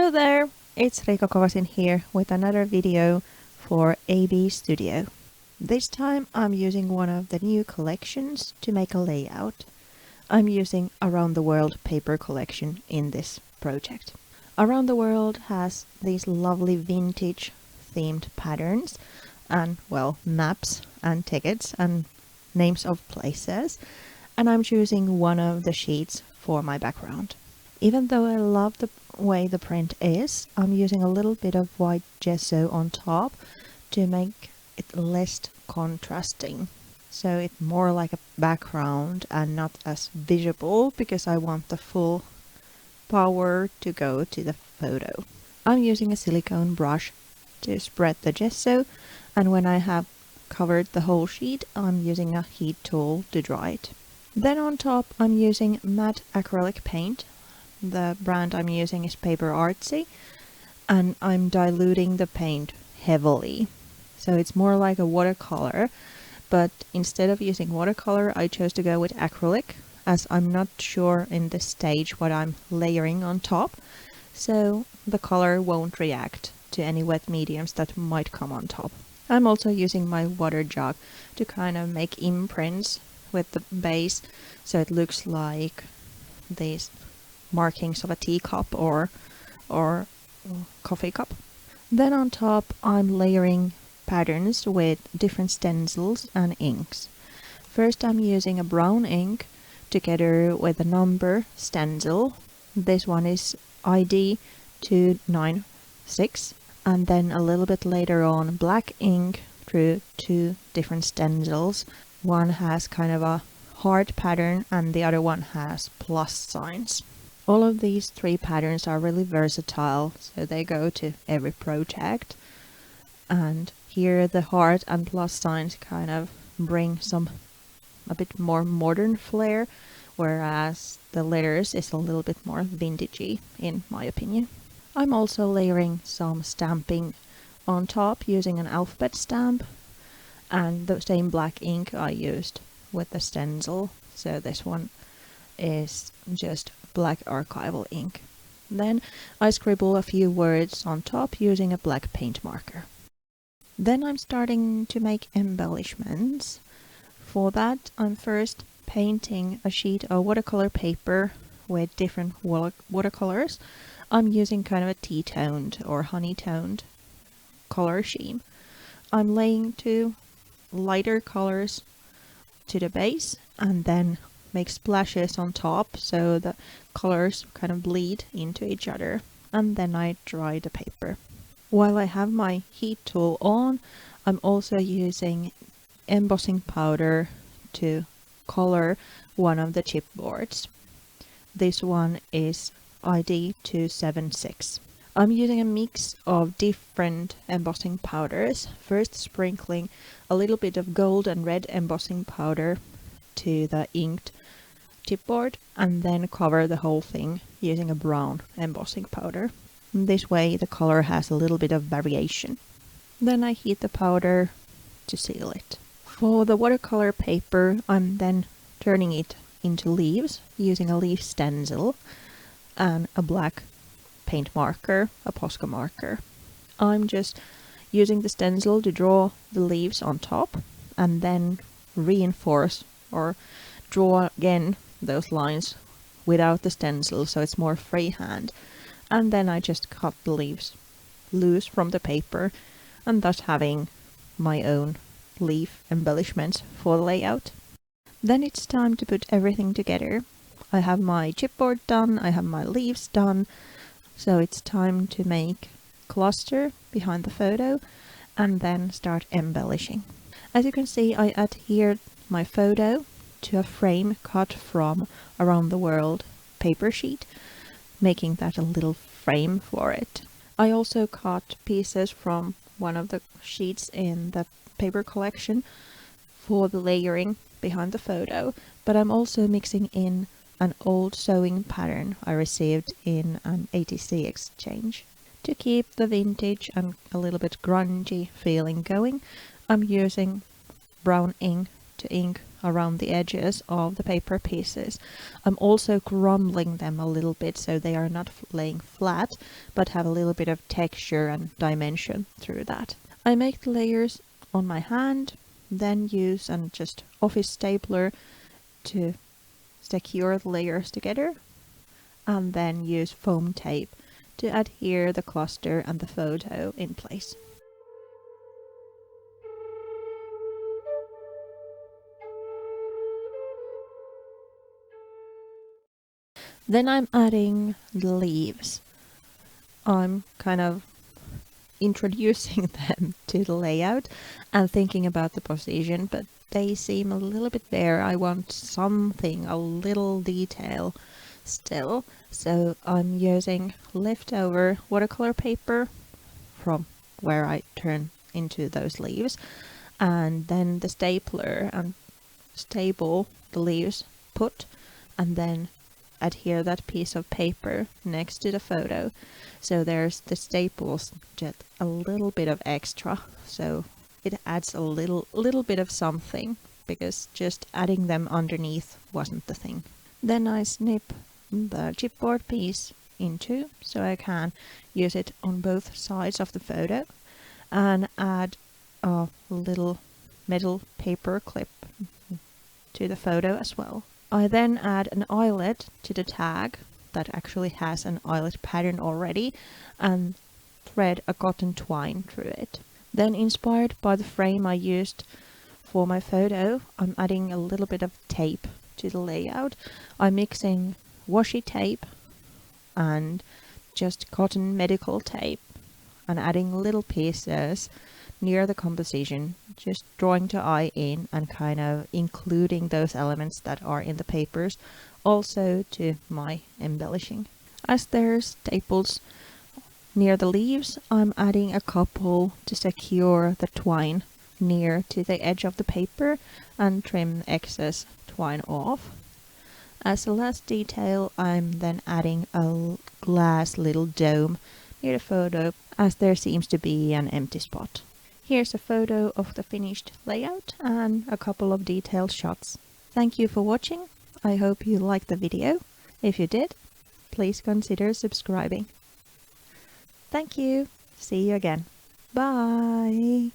Hello there, it's Riikka here with another video for ABstudio. This time I'm using one of the new collections to make a layout. I'm using Around the World paper collection in this project. Around the World has these lovely vintage themed patterns and, well, maps and tickets and names of places, and I'm choosing one of the sheets for my background. Even though I love the way the print is, I'm using a little bit of white gesso on top to make it less contrasting. So it's more like a background and not as visible because I want the full power to go to the photo. I'm using a silicone brush to spread the gesso, and when I have covered the whole sheet, I'm using a heat tool to dry it. Then on top I'm using matte acrylic paint. The brand I'm using is PaperArtsy, and I'm diluting the paint heavily. So it's more like a watercolor, but instead of using watercolor, I chose to go with acrylic, as I'm not sure in this stage what I'm layering on top, so the color won't react to any wet mediums that might come on top. I'm also using my water jug to kind of make imprints with the base, so it looks like these markings of a teacup or coffee cup. Then on top I'm layering patterns with different stencils and inks. First I'm using a brown ink together with a number stencil. This one is ID 296, and then a little bit later on black ink through two different stencils. One has kind of a heart pattern and the other one has plus signs. All of these three patterns are really versatile, so they go to every project. And here the heart and plus signs kind of bring a bit more modern flair, whereas the letters is a little bit more vintagey in my opinion. I'm also layering some stamping on top using an alphabet stamp, and the same black ink I used with the stencil, so this one is just black archival ink. Then I scribble a few words on top using a black paint marker. Then I'm starting to make embellishments. For that I'm first painting a sheet of watercolor paper with different watercolors. I'm using kind of a tea-toned or honey-toned color scheme. I'm laying two lighter colors to the base and then make splashes on top so the colors kind of bleed into each other, and then I dry the paper. While I have my heat tool on, I'm also using embossing powder to color one of the chipboards. This one is ID 276. I'm using a mix of different embossing powders, first sprinkling a little bit of gold and red embossing powder to the inked chipboard, and then cover the whole thing using a brown embossing powder. This way the color has a little bit of variation. Then I heat the powder to seal it. For the watercolor paper, I'm then turning it into leaves using a leaf stencil and a black paint marker, a Posca marker. I'm just using the stencil to draw the leaves on top and then reinforce or draw again those lines without the stencil, so it's more freehand. And then I just cut the leaves loose from the paper, and thus having my own leaf embellishments for the layout. Then it's time to put everything together. I have my chipboard done, I have my leaves done, so it's time to make cluster behind the photo and then start embellishing. As you can see, I adhered my photo to a frame cut from Around the World paper sheet, making that a little frame for it. I also cut pieces from one of the sheets in the paper collection for the layering behind the photo, but I'm also mixing in an old sewing pattern I received in an ATC exchange. To keep the vintage and a little bit grungy feeling going, I'm using brown ink to ink around the edges of the paper pieces. I'm also crumbling them a little bit so they are not laying flat, but have a little bit of texture and dimension through that. I make the layers on my hand, then use an just office stapler to secure the layers together, and then use foam tape to adhere the cluster and the photo in place. Then I'm adding the leaves. I'm kind of introducing them to the layout and thinking about the position, but they seem a little bit bare. I want something, a little detail still. So I'm using leftover watercolor paper from where I turn into those leaves, and then the stapler and staple the leaves put, and then adhere that piece of paper next to the photo. So there's the staples, just a little bit of extra, so it adds a little bit of something, because just adding them underneath wasn't the thing. Then I snip the chipboard piece in two so I can use it on both sides of the photo, and add a little metal paper clip to the photo as well. I then add an eyelet to the tag that actually has an eyelet pattern already, and thread a cotton twine through it. Then, inspired by the frame I used for my photo, I'm adding a little bit of tape to the layout. I'm mixing washi tape and just cotton medical tape, and adding little pieces near the composition, just drawing the eye in and kind of including those elements that are in the papers also to my embellishing. As there's staples near the leaves, I'm adding a couple to secure the twine near to the edge of the paper and trim excess twine off. As a last detail, I'm then adding a glass little dome near the photo, as there seems to be an empty spot. Here's a photo of the finished layout and a couple of detailed shots. Thank you for watching. I hope you liked the video. If you did, please consider subscribing. Thank you. See you again. Bye.